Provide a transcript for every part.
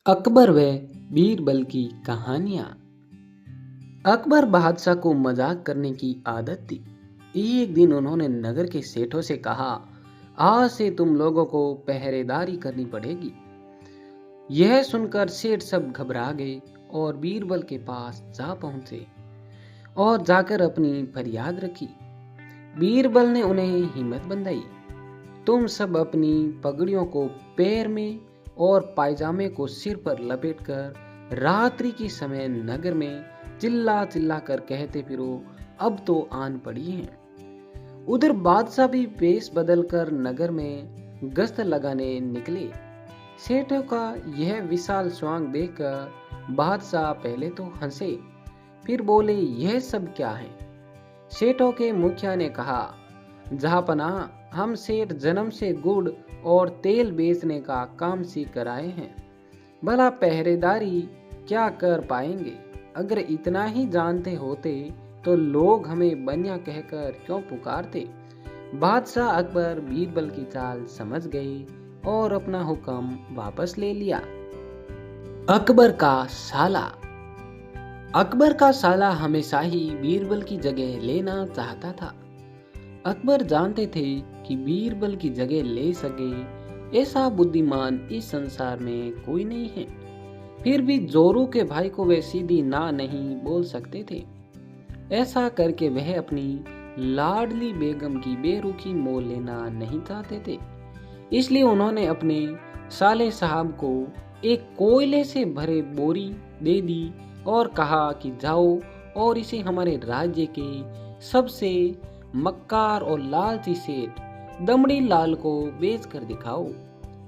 अकबर व बीरबल की कहानियां। अकबर बादशाह को मजाक करने की आदत थी। एक दिन उन्होंने नगर के सेठों से कहा, आज से तुम लोगों को पहरेदारी करनी पड़ेगी। यह सुनकर सेठ सब घबरा गए और बीरबल के पास जा पहुंचे और जाकर अपनी फरियाद रखी। बीरबल ने उन्हें हिम्मत बंधाई। तुम सब अपनी पगड़ियों को पैर में और पायजामे को सिर पर लपेटकर रात्रि के समय नगर में चिल्ला चिल्ला कर कहते फिरो, अब तो आन पड़ी है। उधर बादशाह भी वेश बदलकर नगर में गश्त लगाने निकले। सेठों का यह विशाल स्वांग देखकर बादशाह पहले तो हंसे, फिर बोले, यह सब क्या है? सेठों के मुखिया ने कहा, जहापना, हम सेठ जन्म से गुड़ और तेल बेचने का काम सीख कर आए हैं। भला पहरेदारी क्या कर पाएंगे? अगर इतना ही जानते होते तो लोग हमें बनिया कहकर क्यों पुकारते? बादशाह अकबर बीरबल की चाल समझ गए और अपना हुक्म वापस ले लिया। अकबर का साला। अकबर का साला हमेशा ही बीरबल की जगह लेना चाहता था। अकबर जानते थे कि बीरबल की जगह ले सके ऐसा बुद्धिमान इस संसार में कोई नहीं है। फिर भी जोरू के भाई को वे सीधी ना नहीं बोल सकते थे। ऐसा करके वह अपनी लाडली बेगम की बेरुखी मोल लेना नहीं चाहते थे। इसलिए उन्होंने अपने साले साहब को एक कोयले से भरे बोरी दे दी और कहा कि जाओ और इसे हमारे राज्य के सबसे मक्कार और लालची सेठ दमड़ी लाल को बेच कर दिखाओ।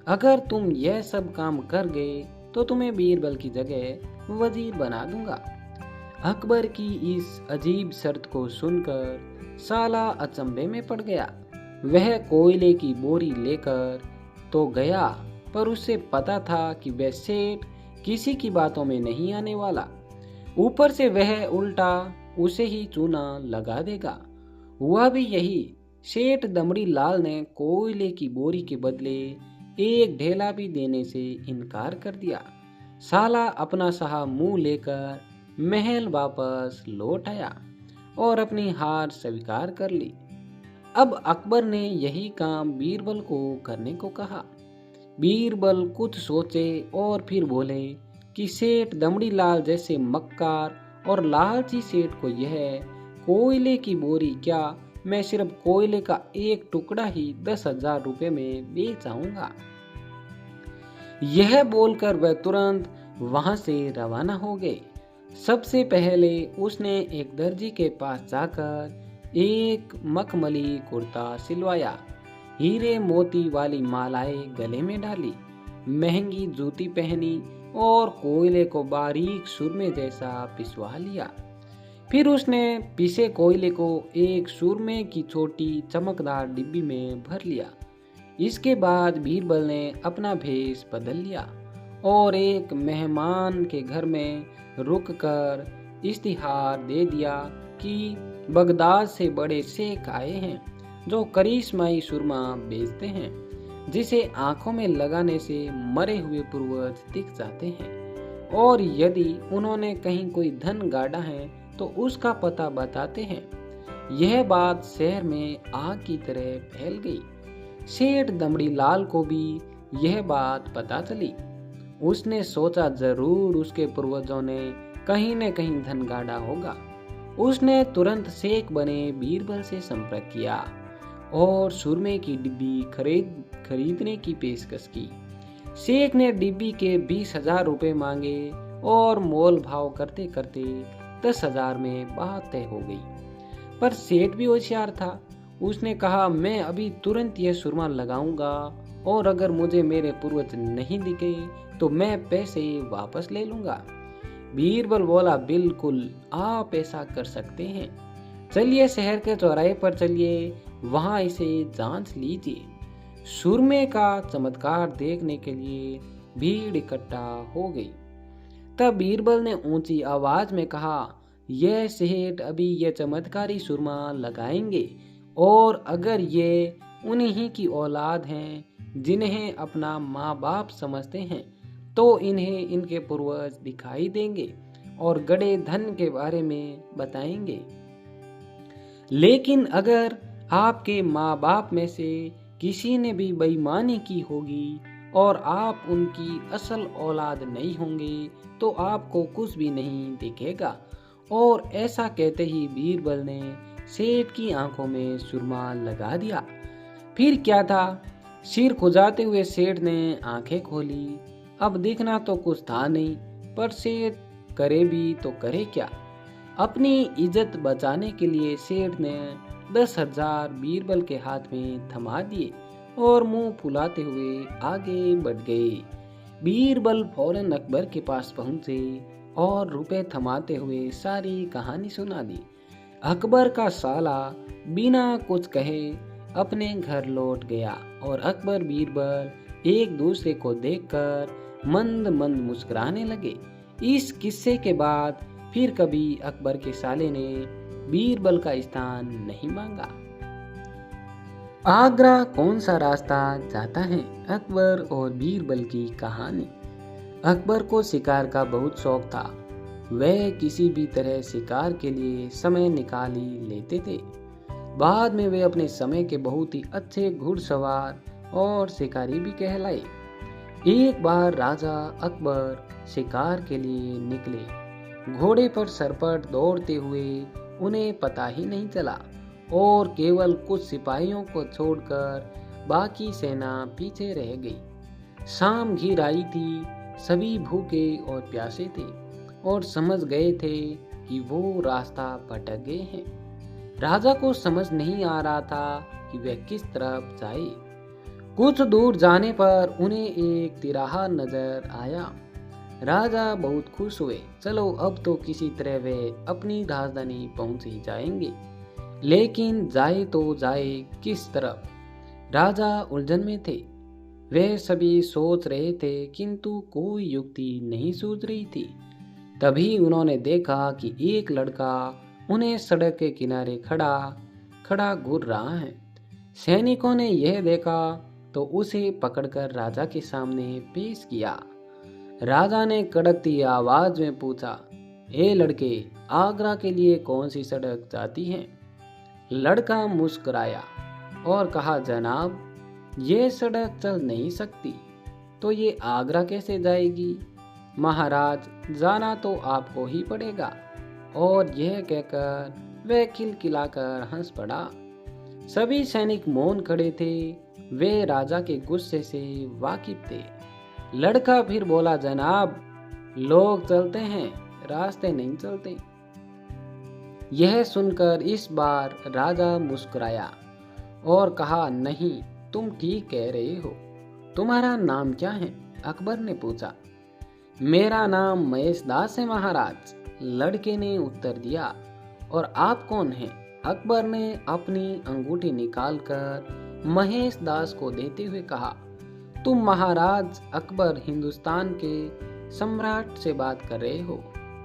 अगर तुम यह सब काम कर गए तो तुम्हें बीरबल की जगह वजीर बना दूंगा। अकबर की इस अजीब शर्त को सुनकर साला अचंभे में पड़ गया। वह कोयले की बोरी लेकर तो गया, पर उसे पता था कि वह सेठ किसी की बातों में नहीं आने वाला। ऊपर से वह उल्टा उसे ही चूना लगा देगा। हुआ भी यही। सेठ दमड़ी लाल ने कोयले की बोरी के बदले एक ढेला भी देने से इनकार कर दिया। साला अपना सहा मुंह लेकर महल वापस लौट आया और अपनी हार स्वीकार कर ली। अब अकबर ने यही काम बीरबल को करने को कहा। बीरबल कुछ सोचे और फिर बोले कि सेठ दमड़ी लाल जैसे मक्कार और लालची सेठ को यह कोयले की बोरी क्या, मैं सिर्फ कोयले का एक टुकड़ा ही 10,000 रुपए में बेच आऊंगा। यह बोलकर वह तुरंत वहां से रवाना हो गए। सबसे पहले उसने एक दर्जी के पास जाकर एक मखमली कुर्ता सिलवाया, हीरे मोती वाली मालाएं गले में डाली, महंगी जूती पहनी और कोयले को बारीक सुरमे जैसा पिसवा लिया। फिर उसने पिसे कोयले को एक सुरमे की छोटी चमकदार डिब्बी में भर लिया। इसके बाद बीरबल ने अपना भेष बदल लिया और एक मेहमान के घर में रुककर इश्तिहार दे दिया कि बगदाद से बड़े शेख आए हैं जो करिश्माई सुरमा बेचते हैं, जिसे आंखों में लगाने से मरे हुए पूर्वज दिख जाते हैं, और यदि उन्होंने कहीं कोई धन गाड़ा है तो उसका पता बताते हैं। यह बात शहर में आग की तरह फैल गई। सेठ दमड़ी लाल को भी यह बात पता चली। उसने सोचा जरूर उसके पूर्वजों ने कहीं न कहीं धन गाड़ा होगा। उसने तुरंत शेख बने बीरबल से संपर्क किया और सुरमे की डिब्बी खरीदने की पेशकश की। शेख ने डिब्बी के 20,000 रुपए मांगे और मोल भाव करते करते 10,000 में बात तय हो गई। पर सेठ भी होशियार था। उसने कहा, मैं अभी तुरंत यह सुरमा लगाऊंगा और अगर मुझे मेरे पूर्वज नहीं दिखे तो मैं पैसे वापस ले लूंगा। बीरबल बोला, बिल्कुल, आप ऐसा कर सकते हैं। चलिए शहर के चौराहे पर चलिए, वहां इसे जांच लीजिए। सुरमे का चमत्कार देखने के लिए भीड़ इकट्ठा हो गई। तब बीरबल ने ऊंची आवाज में कहा, यह सेठ अभी यह चमत्कारी सुरमा लगाएंगे और अगर ये उन्हीं की औलाद हैं जिन्हें अपना माँ बाप समझते हैं तो इन्हें इनके पूर्वज दिखाई देंगे और गड़े धन के बारे में बताएंगे। लेकिन अगर आपके माँ बाप में से किसी ने भी बेईमानी की होगी और आप उनकी असल औलाद नहीं होंगे तो आपको कुछ भी नहीं दिखेगा। और ऐसा कहते ही बीरबल ने सेठ की आंखों में सुरमा लगा दिया। फिर क्या था, सिर खुजाते हुए सेठ ने आंखें खोली। अब दिखना तो कुछ था नहीं, पर सेठ करे भी तो करे क्या। अपनी इज्जत बचाने के लिए सेठ ने 10,000 बीरबल के हाथ में थमा दिए और मुंह फुलाते हुए आगे बढ़ गए। बीरबल फौरन अकबर के पास पहुंचे और रुपए थमाते हुए सारी कहानी सुना दी। अकबर का साला बिना कुछ कहे अपने घर लौट गया और अकबर बीरबल एक दूसरे को देखकर मंद मंद मुस्कुराने लगे। इस किस्से के बाद फिर कभी अकबर के साले ने बीरबल का स्थान नहीं मांगा। आगरा कौन सा रास्ता जाता है, अकबर और बीरबल की कहानी। अकबर को शिकार का बहुत शौक था। वह किसी भी तरह शिकार के लिए समय निकाल ही लेते थे। बाद में वे अपने समय के बहुत ही अच्छे घुड़सवार और शिकारी भी कहलाए। एक बार राजा अकबर शिकार के लिए निकले। घोड़े पर सरपट दौड़ते हुए उन्हें पता ही नहीं चला और केवल कुछ सिपाहियों को छोड़कर बाकी सेना पीछे रह गई। शाम घिर आई थी, सभी भूखे और प्यासे थे और समझ गए थे कि वो रास्ता भटक गए हैं। राजा को समझ नहीं आ रहा था कि वह किस तरफ जाए। कुछ दूर जाने पर उन्हें एक तिराहा नजर आया। राजा बहुत खुश हुए। चलो अब तो किसी तरह वे अपनी राजधानी पहुंच ही जाएंगे, लेकिन जाए तो जाए किस तरफ। राजा उलझन में थे। वे सभी सोच रहे थे किंतु कोई युक्ति नहीं सूझ रही थी। तभी उन्होंने देखा कि एक लड़का उन्हें सड़क के किनारे खड़ा घूर रहा है। सैनिकों ने यह देखा तो उसे पकड़कर राजा के सामने पेश किया। राजा ने कड़कती आवाज में पूछा, ए लड़के, आगरा के लिए कौन सी सड़क जाती है? लड़का मुस्कुराया और कहा, जनाब, ये सड़क चल नहीं सकती, तो ये आगरा कैसे जाएगी? महाराज, जाना तो आपको ही पड़ेगा। और यह कहकर वह खिलखिलाकर हंस पड़ा। सभी सैनिक मौन खड़े थे। वे राजा के गुस्से से वाकिफ थे। लड़का फिर बोला, जनाब, लोग चलते हैं, रास्ते नहीं चलते। यह सुनकर इस बार राजा मुस्कुराया और कहा, नहीं, तुम ठीक कह रहे हो। तुम्हारा नाम क्या है? अकबर ने पूछा। मेरा नाम महेश दास है महाराज, लड़के ने उत्तर दिया। और आप कौन हैं? अकबर ने अपनी अंगूठी निकालकर महेश दास को देते हुए कहा, तुम महाराज अकबर हिंदुस्तान के सम्राट से बात कर रहे हो।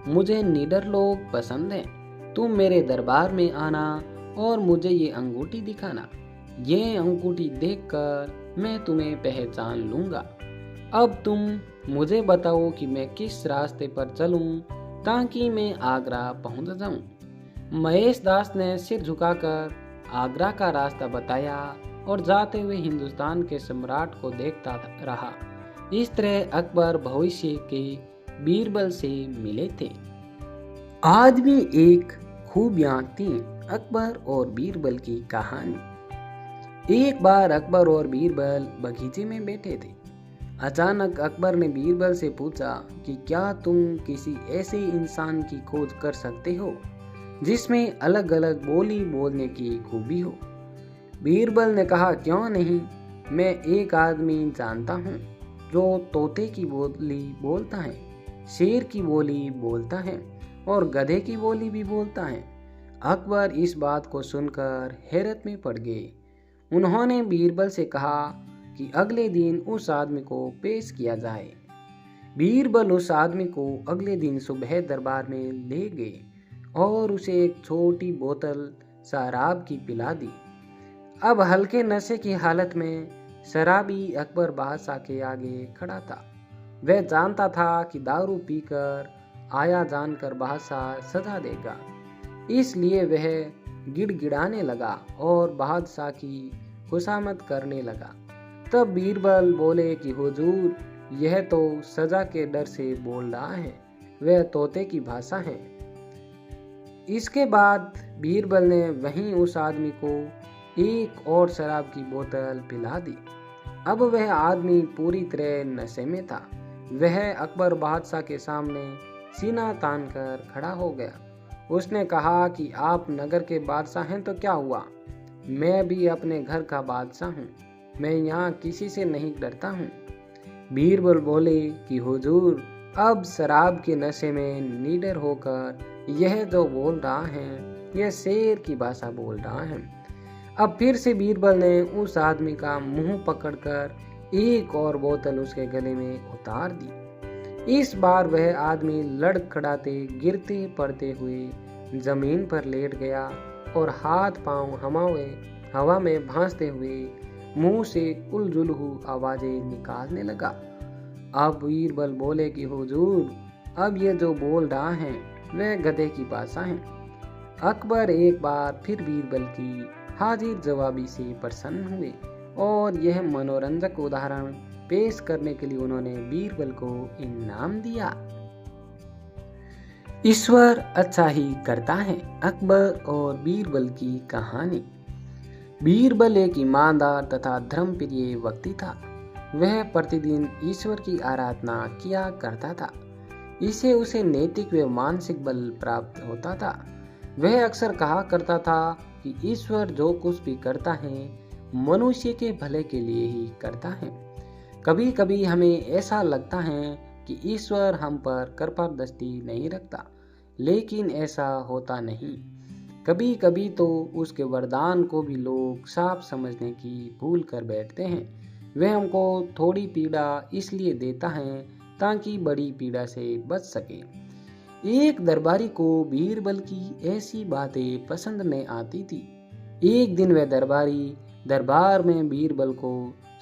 मुझे निडर लोग पसंद हैं। तुम मेरे दरबार में आना और मुझे ये अंगूठी दिखाना। ये अंगूठी देखकर मैं तुम्हें पहचान लूंगा। अब तुम मुझे बताओ कि मैं किस रास्ते पर चलूं ताकि मैं आगरा पहुंच जाऊं। महेश दास ने सिर झुकाकर आगरा का रास्ता बताया और जाते हुए हिंदुस्तान के सम्राट को देखता रहा। इस तरह अकबर भविष्य के बीरबल से मिले थे। आज भी एक खूबियां थी अकबर और बीरबल की कहानी। एक बार अकबर और बीरबल बगीचे में बैठे थे। अचानक अकबर ने बीरबल से पूछा कि क्या तुम किसी ऐसे इंसान की खोज कर सकते हो जिसमें अलग अलग बोली बोलने की खूबी हो? बीरबल ने कहा, क्यों नहीं, मैं एक आदमी जानता हूँ जो तोते की बोली बोलता है, शेर की बोली बोलता है और गधे की बोली भी बोलता है। अकबर इस बात को सुनकर हैरत में पड़ गए। उन्होंने बीरबल से कहा कि अगले दिन उस आदमी को पेश किया जाए। बीरबल उस आदमी को अगले दिन सुबह दरबार में ले गए और उसे एक छोटी बोतल शराब की पिला दी। अब हल्के नशे की हालत में शराबी अकबर बादशाह के आगे खड़ा था वह जानता था कि दारू पीकर आया जानकर बादशाह सजा देगा, इसलिए वह गिड़गिड़ाने लगा और बादशाह की खुशामद करने लगा। तब बीरबल बोले कि हुजूर, यह तो सजा के डर से बोल रहा है, वह तोते की भाषा है। इसके बाद बीरबल ने वहीं उस आदमी को एक और शराब की बोतल पिला दी। अब वह आदमी पूरी तरह नशे में था। वह अकबर बादशाह के सामने सीना तान कर खड़ा हो गया। उसने कहा कि आप नगर के बादशाह हैं तो क्या हुआ, मैं भी अपने घर का बादशाह हूँ, मैं यहाँ किसी से नहीं डरता हूँ। बीरबल बोले कि हुजूर, अब शराब के नशे में निडर होकर यह जो बोल रहा है, यह शेर की भाषा बोल रहा है। अब फिर से बीरबल ने उस आदमी का मुंह पकड़कर एक और बोतल उसके गले में उतार दी। इस बार वह आदमी लड़खड़ाते गिरते पड़ते हुए जमीन पर लेट गया और हाथ पांव हवा में भांसते हुए मुंह से उलझुलहु आवाजें निकालने लगा। अब बीरबल बोले कि हुजूर, अब ये जो बोल रहा है वह गधे की भाषा है। अकबर एक बार फिर बीरबल की हाजिर जवाबी से प्रसन्न हुए और यह मनोरंजक उदाहरण पेश करने के लिए उन्होंने बीरबल को इनाम दिया। ईश्वर अच्छा ही करता है। अकबर और बीरबल की कहानी। बीरबल एक ईमानदार तथा धर्मप्रिय व्यक्ति था। वह प्रतिदिन ईश्वर की आराधना किया करता था। इससे उसे नैतिक व मानसिक बल प्राप्त होता था। वह अक्सर कहा करता था कि ईश्वर जो कुछ भी करता है मनुष्य के भले के लिए ही करता है। कभी कभी हमें ऐसा लगता है कि ईश्वर हम पर कृपा दृष्टि नहीं रखता, लेकिन ऐसा होता नहीं। कभी कभी तो उसके वरदान को भी लोग साफ समझने की भूल कर बैठते हैं। वह हमको थोड़ी पीड़ा इसलिए देता है ताकि बड़ी पीड़ा से बच सके। एक दरबारी को बीरबल की ऐसी बातें पसंद नहीं आती थी। एक दिन वह दरबारी दरबार में बीरबल को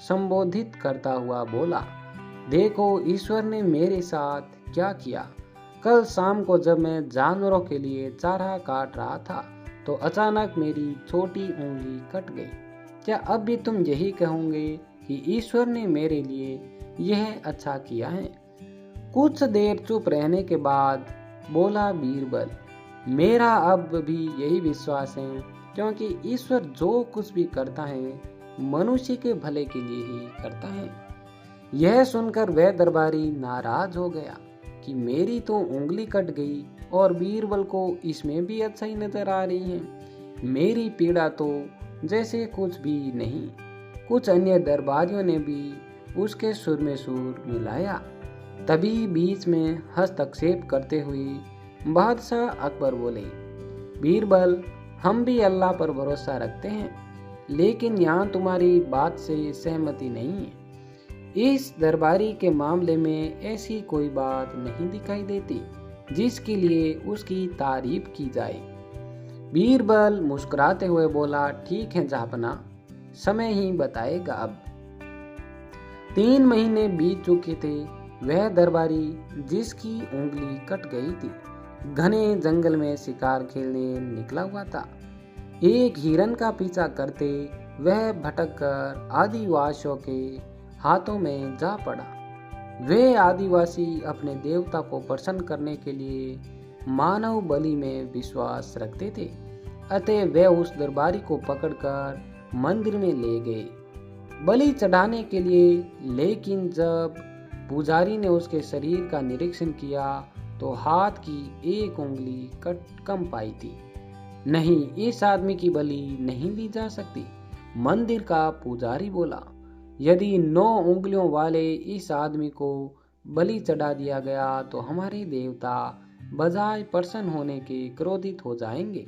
संबोधित करता हुआ बोला, देखो ईश्वर ने मेरे साथ क्या किया। कल शाम को जब मैं जानवरों के लिए चारा काट रहा था तो अचानक मेरी छोटी उंगली कट गई। क्या अब भी तुम यही कहोगे कि ईश्वर ने मेरे लिए यह अच्छा किया है? कुछ देर चुप रहने के बाद बोला बीरबल, मेरा अब भी यही विश्वास है, क्योंकि ईश्वर जो कुछ भी करता है मनुष्य के भले के लिए ही करता है। यह सुनकर वह दरबारी नाराज हो गया कि मेरी तो उंगली कट गई और बीरबल को इसमें भी अच्छा ही नजर आ रही है। मेरी पीड़ा तो जैसे कुछ भी नहीं। कुछ अन्य दरबारियों ने भी उसके सुर में सुर मिलाया। तभी बीच में हस्तक्षेप करते हुए बादशाह अकबर बोले, बीरबल, हम भी अल्लाह पर भरोसा रखते हैं, लेकिन यहाँ तुम्हारी बात से सहमति नहीं है। इस दरबारी के मामले में ऐसी कोई बात नहीं दिखाई देती जिसके लिए उसकी तारीफ की जाए। बीरबल मुस्कुराते हुए बोला, ठीक है जहापना, समय ही बताएगा। अब 3 महीने बीत चुके थे। वह दरबारी जिसकी उंगली कट गई थी घने जंगल में शिकार खेलने निकला हुआ था। एक हिरन का पीछा करते वह भटक कर आदिवासियों के हाथों में जा पड़ा। वे आदिवासी अपने देवता को प्रसन्न करने के लिए मानव बलि में विश्वास रखते थे। अतः वे उस दरबारी को पकड़कर मंदिर में ले गए बलि चढ़ाने के लिए। लेकिन जब पुजारी ने उसके शरीर का निरीक्षण किया तो हाथ की एक उंगली कम पाई थी। नहीं, इस आदमी की बलि नहीं दी जा सकती। मंदिर का पुजारी बोला, यदि 9 उंगलियों वाले इस आदमी को बलि चढ़ा दिया गया तो हमारे देवता बजाय प्रसन्न होने के क्रोधित हो जाएंगे।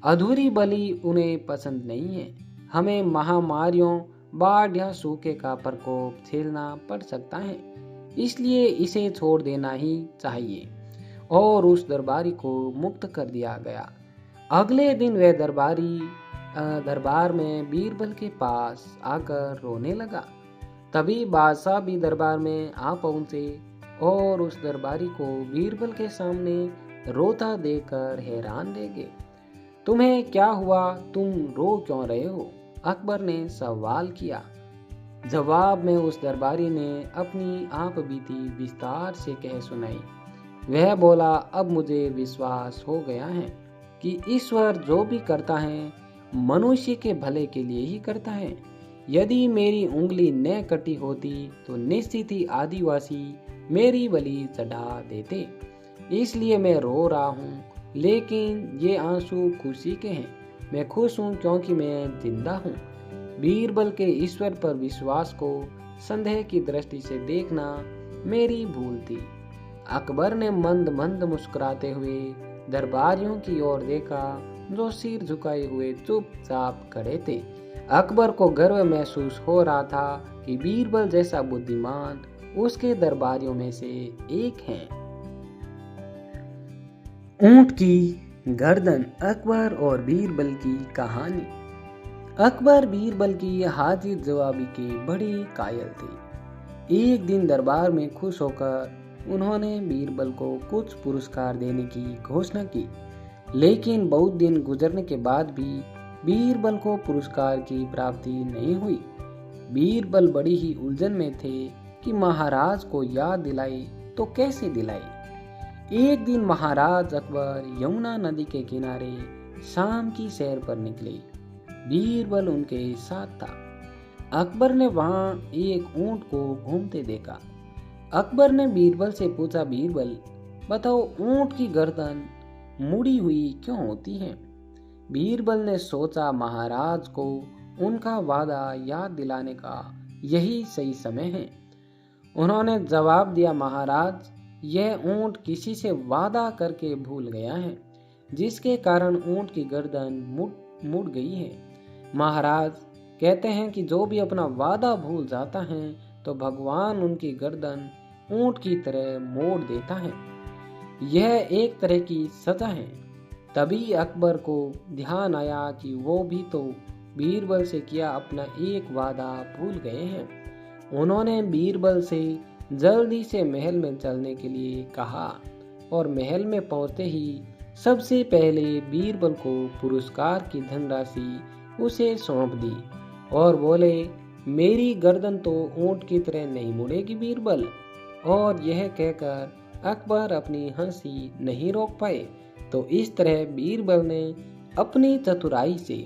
अधूरी बलि उन्हें पसंद नहीं है। हमें महामारियों, बाढ़ या सूखे का प्रकोप झेलना पड़ सकता है, इसलिए इसे छोड़ देना ही चाहिए। और उस दरबारी को मुक्त कर दिया गया। अगले दिन वह दरबार में बीरबल के पास आकर रोने लगा। तभी बादशाह भी दरबार में आ पहुंचे और उस दरबारी को बीरबल के सामने रोता देखकर हैरान रह गए। तुम्हें क्या हुआ, तुम रो क्यों रहे हो? अकबर ने सवाल किया। जवाब में उस दरबारी ने अपनी आप बीती विस्तार से कह सुनाई। वह बोला, अब मुझे विश्वास हो गया है कि ईश्वर जो भी करता है मनुष्य के भले के लिए ही करता है। यदि मेरी उंगली न कटी होती तो निश्चित ही आदिवासी मेरी बलि चढ़ा देते। इसलिए मैं रो रहा हूँ, लेकिन ये आंसू खुशी के हैं। मैं खुश हूँ क्योंकि मैं जिंदा हूँ। बीरबल के ईश्वर पर विश्वास को संदेह की दृष्टि से देखना मेरी भूल थी। अकबर ने मंद मंद मुस्कुराते हुए दरबारियों की ओर देखा जो सिर झुकाए हुए चुपचाप खड़े थे। अकबर को गर्व महसूस हो रहा था कि बीरबल जैसा बुद्धिमान उसके दरबारियों में से एक है। ऊंट की गर्दन, अकबर और बीरबल की कहानी। अकबर बीरबल की हाजिर जवाबी के बड़े कायल थे। एक दिन दरबार में खुश होकर उन्होंने बीरबल को कुछ पुरस्कार देने की घोषणा की, लेकिन बहुत दिन गुजरने के बाद भी बीरबल को पुरस्कार की प्राप्ति नहीं हुई। बीरबल बड़ी ही उलझन में थे कि महाराज को याद दिलाई तो कैसे दिलाई। एक दिन महाराज अकबर यमुना नदी के किनारे शाम की सैर पर निकले। बीरबल उनके साथ था। अकबर ने वहां एक ऊंट को घूमते देखा। अकबर ने बीरबल से पूछा, बीरबल बताओ, ऊंट की गर्दन मुड़ी हुई क्यों होती है? बीरबल ने सोचा महाराज को उनका वादा याद दिलाने का यही सही समय है। उन्होंने जवाब दिया, महाराज यह ऊंट किसी से वादा करके भूल गया है, जिसके कारण ऊंट की गर्दन मुड़ गई है। महाराज कहते हैं कि जो भी अपना वादा भूल जाता है तो भगवान उनकी गर्दन ऊंट की तरह मोड़ देता है। यह एक तरह की सजा है। तभी अकबर को ध्यान आया कि वो भी तो बीरबल से किया अपना एक वादा भूल गए हैं। उन्होंने बीरबल से जल्दी से महल में चलने के लिए कहा और महल में पहुंचते ही सबसे पहले बीरबल को पुरस्कार की धनराशि उसे सौंप दी और बोले, मेरी गर्दन तो ऊंट की तरह नहीं मुड़ेगी बीरबल। और यह कहकर अकबर अपनी हंसी नहीं रोक पाए। तो इस तरह बीरबल ने अपनी चतुराई से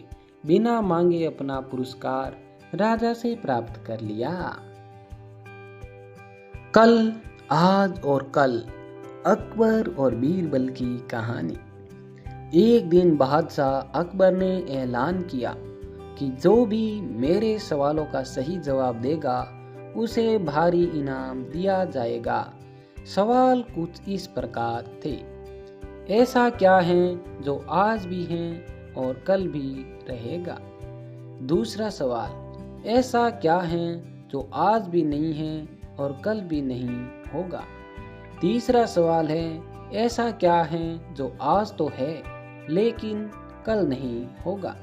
बिना मांगे अपना पुरस्कार राजा से प्राप्त कर लिया। कल, आज और कल, अकबर और बीरबल की कहानी। एक दिन बादशाह अकबर ने ऐलान किया कि जो भी मेरे सवालों का सही जवाब देगा उसे भारी इनाम दिया जाएगा। सवाल कुछ इस प्रकार थे। ऐसा क्या है जो आज भी है और कल भी रहेगा? दूसरा सवाल, ऐसा क्या है जो आज भी नहीं है और कल भी नहीं होगा? तीसरा सवाल है, ऐसा क्या है जो आज तो है लेकिन कल नहीं होगा?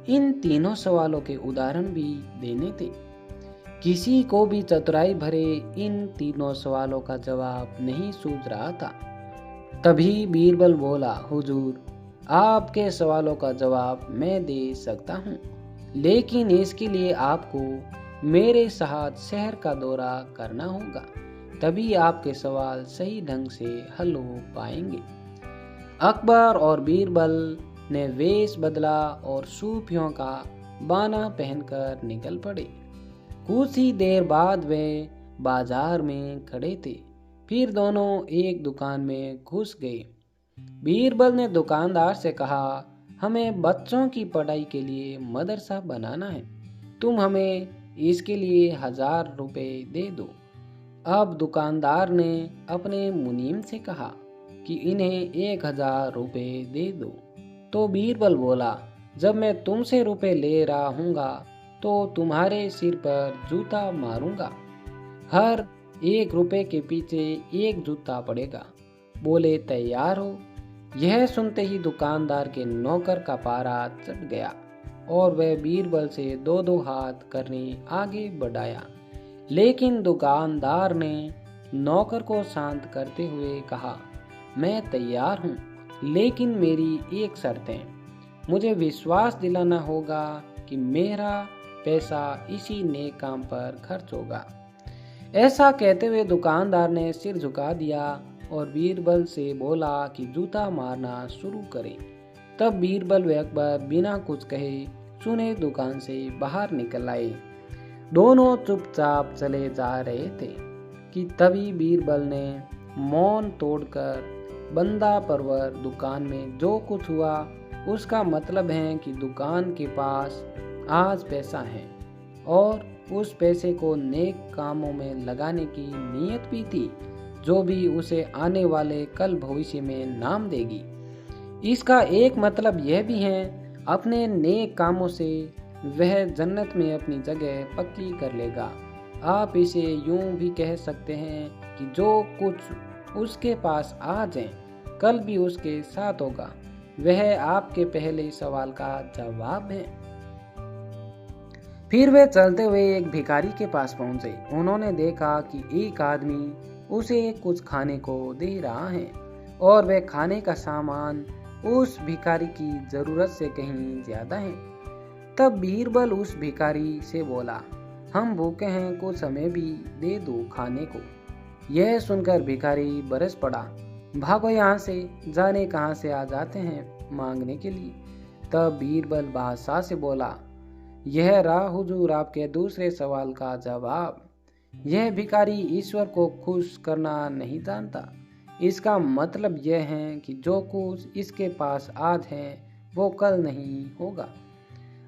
इन तीनों सवालों के उदाहरण भी देने थे। किसी को भी चतुराई भरे इन तीनों सवालों का जवाब नहीं सूझ रहा था। तभी बीरबल बोला, हुजूर, आपके सवालों का जवाब मैं दे सकता हूँ, लेकिन इसके लिए आपको मेरे साथ शहर का दौरा करना होगा, तभी आपके सवाल सही ढंग से हल हो पाएंगे। अकबर और बीरबल ने वेश बदला और सूफियों का बाना पहनकर निकल पड़े। कुछ ही देर बाद वे बाजार में खड़े थे। फिर दोनों एक दुकान में घुस गए। बीरबल ने दुकानदार से कहा, हमें बच्चों की पढ़ाई के लिए मदरसा बनाना है, तुम हमें इसके लिए 1000 रुपए दे दो। अब दुकानदार ने अपने मुनीम से कहा कि इन्हें 1000 रुपए दे दो। तो बीरबल बोला, जब मैं तुमसे रुपए ले रहा हूँगा तो तुम्हारे सिर पर जूता मारूंगा। हर 1 रुपए के पीछे 1 जूता पड़ेगा। बोले, तैयार हो? यह सुनते ही दुकानदार के नौकर का पारा चढ़ गया और वह बीरबल से 2-2 हाथ करने आगे बढ़ाया। लेकिन दुकानदार ने नौकर को शांत करते हुए कहा, मैं तैयार हूँ, लेकिन मेरी एक शर्त है। मुझे विश्वास दिलाना होगा कि मेरा पैसा इसी नेक काम पर खर्च होगा। ऐसा कहते हुए दुकानदार ने सिर झुका दिया और बीरबल से बोला कि जूता मारना शुरू करे। तब बीरबल व अकबर बिना कुछ कहे सुने दुकान से बाहर निकल आए। दोनों चुपचाप चले जा रहे थे कि तभी बीरबल ने मौन तोड़कर, बंदा परवर, दुकान में जो कुछ हुआ उसका मतलब है कि दुकान के पास आज पैसा है और उस पैसे को नेक कामों में लगाने की नीयत भी थी, जो भी उसे आने वाले कल भविष्य में नाम देगी। इसका एक मतलब यह भी है, अपने नेक कामों से वह जन्नत में अपनी जगह पक्की कर लेगा। आप इसे यूं भी कह सकते हैं कि जो कुछ उसके पास आज है कल भी उसके साथ होगा। वह आपके पहले सवाल का जवाब है। फिर वे चलते हुए एक भिखारी के पास पहुंचे। उन्होंने देखा कि एक आदमी उसे कुछ खाने को दे रहा है और वह खाने का सामान उस भिखारी की जरूरत से कहीं ज्यादा है। तब बीरबल उस भिखारी से बोला, हम भूखे हैं, कुछ हमें भी दे दो खाने को। यह सुनकर भिखारी बरस पड़ा, भागो यहाँ से, जाने कहाँ से आ जाते हैं मांगने के लिए। तब बीरबल बादशाह से बोला, यह रहा हुजूर आपके दूसरे सवाल का जवाब। यह भिखारी ईश्वर को खुश करना नहीं जानता। इसका मतलब यह है कि जो कुछ इसके पास आज है वो कल नहीं होगा।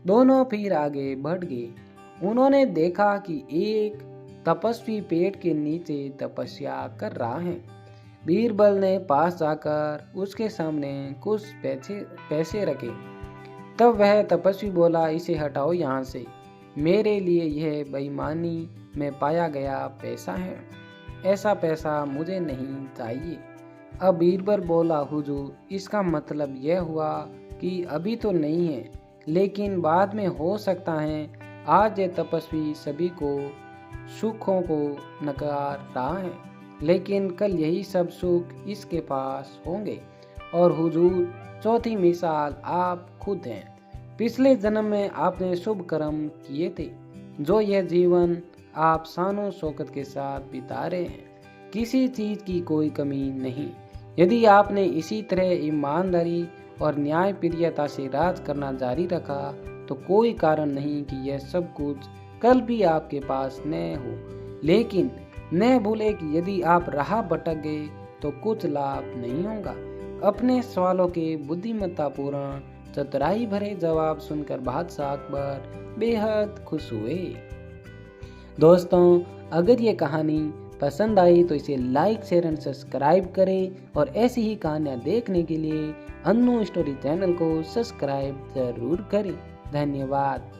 दोनों फिर आगे बढ़ गए। उन्होंने देखा कि एक तपस्वी पेड़ के नीचे तपस्या कर रहा है। बीरबल ने पास जाकर उसके सामने कुछ पैसे रखे। तब वह तपस्वी बोला, इसे हटाओ यहाँ से, मेरे लिए यह बेईमानी में पाया गया पैसा है, ऐसा पैसा मुझे नहीं चाहिए। अब बीरबल बोला, हुजूर इसका मतलब यह हुआ कि अभी तो नहीं है, लेकिन बाद में हो सकता है। आज ये तपस्वी सभी को सुखों को नकार रहा है, लेकिन कल यही सब सुख इसके पास होंगे। और हुजूर चौथी मिसाल आप खुद हैं। पिछले जन्म में आपने शुभ कर्म किए थे, जो यह जीवन आप शानो शौकत के साथ बिता रहे हैं। किसी चीज की कोई कमी नहीं। यदि आपने इसी तरह ईमानदारी और न्यायप्रियता से राज करना जारी रखा तो कोई कारण नहीं कि यह सब कुछ कल भी आपके पास न हो। लेकिन न भूले कि यदि आप राह भटक गए तो कुछ लाभ नहीं होगा। अपने सवालों के बुद्धिमत्तापूर्ण चतुराई भरे जवाब सुनकर बादशाह अकबर बेहद खुश हुए। दोस्तों, अगर ये कहानी पसंद आई तो इसे लाइक, शेयर एंड सब्सक्राइब करें और ऐसी ही कहानियाँ देखने के लिए अन्नू स्टोरी चैनल को सब्सक्राइब जरूर करें। धन्यवाद।